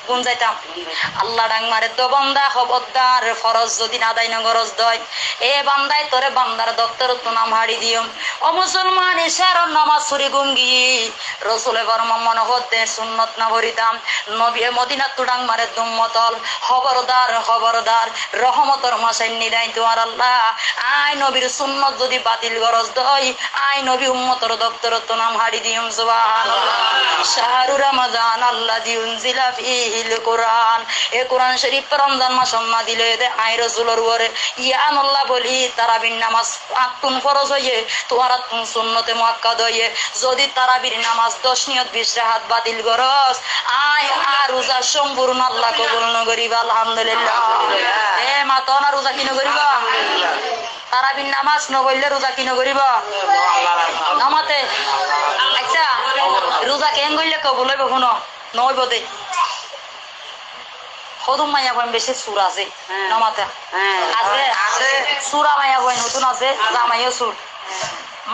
কোন যাইতাম আল্লাহ ডাং মারে তো বান্দা খবরদার ফরজ যদি না দেয় না গরজ দয় এ বান্দায় তোরে বান্দার দপ্তর তো নাম হাড়ি দিও ও মুসলমান এশার নামাজ ছুরি গুঙ্গি রসুল এবার মনে হতে সুন্নত না ভরিতাম নবী মদিনা তুডাং মারে দুম্মতল খবরদার খবরদার রহমতর মাসের নিদাই তোমার আল্লাহ আই নবীর সুন্নত যদি বাতিল গরজ দয় আই নবী উম্মতর দপ্তর তো নাম হাড়ি দিও সুবহানাল্লাহ শাহরু রমাদান আল্লাযী উনজিলা ফীহিল কুরআন এ কুরআন শরীফ রমজান মাস সম্মা দিলে আই রাসূলের উপরে ইয়ান আল্লাহ বলি তারাবির নামাজ আতুন ফরজ হয়ে তোমার আতুন সুন্নতে মুআক্কাদ হয়ে যদি তারাবির নামাজ 10 নিয়ত 20 রাকাত বাতিল গরস আই আর রোজা সম্পূর্ণ আল্লাহ কবুল ন করিবা আলহামদুলিল্লাহ এ মা তো না রোজা কিনো করিবা তারাবির নামাজ ন বললে রোজা কিনো করিবা নামাতে আচ্ছা রোজা কেন কইলে কবুল হইব শুনো নয় বদে সদুম মাইয়া বই বেশি সুর আছে নমাতে আছে সুরা মাইয়া বই নতুন আছে জামাইও সুর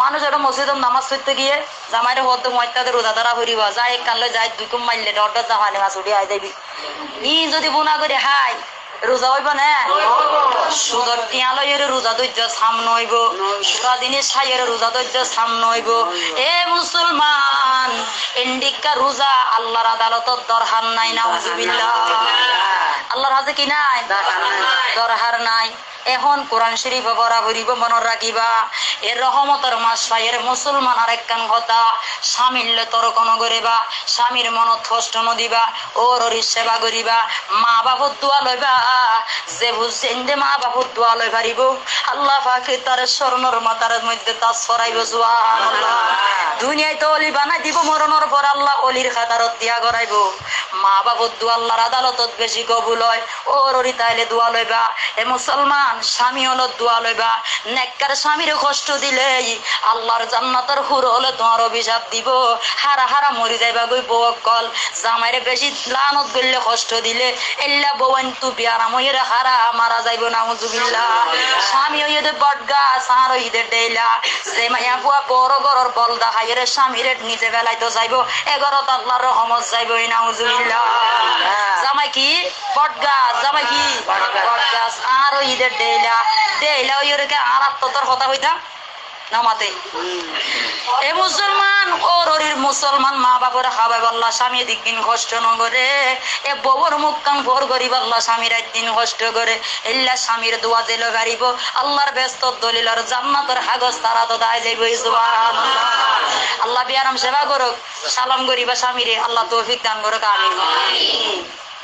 মানুষ একটা মসজিদ নামাজ পড়তে গিয়ে জামাইরে হতে ময়তাদের রোজা ধরা করিবা যাই এক কানলে যাই দুই কম মারলে ডর জামানে মাছ উঠে আই দেবি ই যদি বোনা করে হাই রোজা হইব না সুদর টিয়া লইয়ের রোজা ধৈর্য সামনে হইব সুরা দিনে সাইয়ের রোজা ধৈর্য সামনে হইব এ মুসলমান ইন্ডিকা রোজা আল্লাহর আদালতত দরহার নাই নাউজুবিল্লাহ আল্লাহর হাতে কি নাই দরহার নাই এখন কোরআন শরীফ পড়া করিব মনে রাখিবা এর রহমতের মাস পাইয়ের মুসলমান আর একখান কথা স্বামীর তর্ক নগরিবা স্বামীর মনত কষ্ট নদিবা ওর সেবা করিবা মা বাবুর দোয়া লইবা যে বুঝছেন যে মা বাবুর দোয়া লই পারিব আল্লাহ পাকে তার স্বর্ণর মাতার মধ্যে তাজ ছড়াইব সুবহানাল্লাহ দুনিয়ায় তো অলি বানাই দিব মরণের পর আল্লাহ অলির খাতারত দিয়া করাইব মা বাবুর দোয়া আল্লাহর আদালতত বেশি কবুল হয় ওর তাইলে দোয়া লইবা এ মুসলমান স্বামী হলো দোয়া লইবা নেককার স্বামীর কষ্ট দিলে আল্লাহর জান্নাতের হুর হলে তোমার অভিশাপ দিব হারা হারা মরি যাইবা গই বকল জামাইরে বেশি লানত গইলে কষ্ট দিলে এল্লা বওয়ান তু বিয়ারাম হইরে হারা মারা যাইব নাউজুবিল্লাহ স্বামী হইতে বটগাছ আর হইতে ডেইলা যে মাইয়া বুয়া বড় গরর বল দেখাইরে স্বামীরে নিচে ফেলাইতো যাইব এগরত আল্লাহর রহমত যাইব নাউজুবিল্লাহ জামাই কি বটগাছ জামাই কি বটগাছ আর হইতে ডেইলা ডেইলা হইরে আর আত্মতর কথা হইতা নামাতে এ মুসলমান ওররির মুসলমান মা বাবার খাবাই আল্লাহ স্বামী দিন কষ্ট নগরে এ বউর মুখ কান ভোর করিব আল্লাহ স্বামীর একদিন কষ্ট করে এল্লা স্বামীর দোয়া দিল গারিব আল্লাহর ব্যস্ত দলিলার জান্নাতের কাগজ তারা তো দায় যাইব সুবহানাল্লাহ আল্লাহ বিয়ারাম সেবা করুক সালাম করিবা স্বামীরে আল্লাহ তৌফিক দান করুক আমিন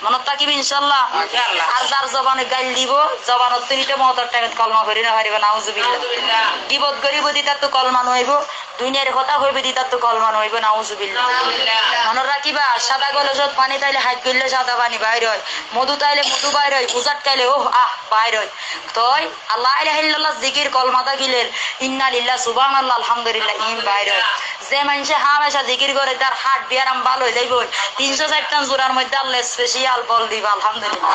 মনত থাকিব ইনশাআল্লাহ আর যার জবানে গাইল দিব জবানত তিনটা মহতর টাইমত কলমা করি না পারিব নাউজুবিল্লাহ গিবত গরিব দিতা তো কলমা নইব দুনিয়ার কথা হইবে দিতা তো কলমা নইব নাউজুবিল্লাহ মনে রাখিবা সাদা গলজত পানি তাইলে হাত গইলে সাদা পানি বাইর হয় মধু তাইলে মধু বাইর হয় উজাট তাইলে ওহ আহ বাইর হয় তই আল্লাহ ইলাহা ইল্লাল্লাহ জিকির কলমাটা গিলের ইন্না লিল্লাহ সুবহানাল্লাহ আলহামদুলিল্লাহ ইম বাইর হয় যে মানুষে হামেশা জিকির করে তার হাট বিয়ারাম ভালো হয়ে যাইব 360 জোড়ার মধ্যে আল্লাহ স্পেশাল বল দিবা আলহামদুলিল্লাহ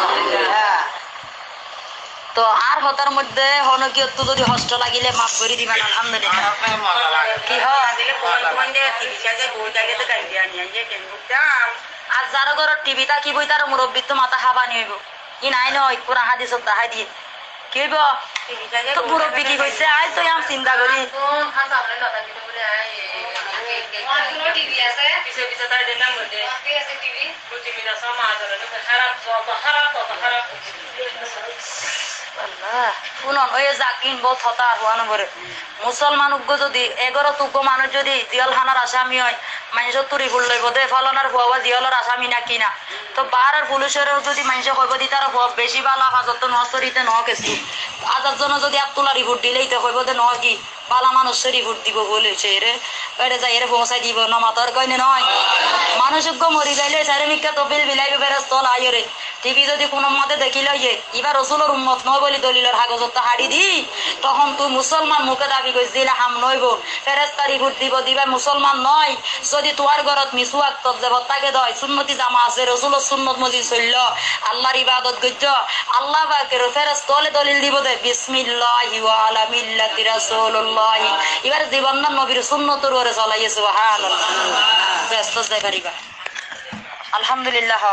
তো আর হতার মধ্যে হন কি একটু যদি কষ্ট লাগিলে মাফ করে দিবেন আলহামদুলিল্লাহ কি হয় আর যার ঘর টিভি থাকিব তার মুরব্বী তো মাথা হাবানি হইব ই নাই নয় কোরআন হাদিসত দেখাই দিয়ে কি হইব তো মুরব্বী কি কইছে আই তো আম চিন্তা করি মুসলমান যদি 11 মানুষ যদি জিয়ালখানার আসামি হয় মানুষ তুরি ফুল লইব দে ফলনার ভুয়া জিয়ালের আসামি না কিনা তো বার আর পুলিশের যদি মানুষ কইব দি তার বেশি বালা হাজত নস্তরিতে ন কিছু আজার জন্য যদি আবতুল্লা রিপোর্ট দিলেই তো কইব যে ন কি বালা মানুষের রিপোর্ট দিব বলেছে রে বেড়ে যাই এর পৌঁছাই দিব না মাতার কইনে নয় মানুষ মরি যাইলে সারে মিকা তো বিল বিলাইবে বেড়ে স্থল আইরে টিভি যদি কোনো মতে দেখি লইয়ে এবার রসুলের উম্মত নয় বলি দলিলের কাগজত হাড়ি দি তখন তুই মুসলমান মুখে দাবি করিস দিলে হাম নইব ফেরেস্তা রিপোর্ট দিব দিবে মুসলমান নয় যদি তোমার ঘরত মিছু আক্তব যে তাকে দয় সুন্নতি জামা আছে রসুলের সুন্নত মজি চলল আল্লাহর ইবাদত গজ্য আল্লাহ পাকের ফেরেস্তা দলিল দিব দে বিসমিল্লাহি ওয়া আলা মিল্লাতি রাসূলুল্লাহ এবার জীবন নবীর সুন্নতের ওরে চলাইয়ে সুবহানাল্লাহ ব্যস্ত যাই পারিবা আলহামদুলিল্লাহ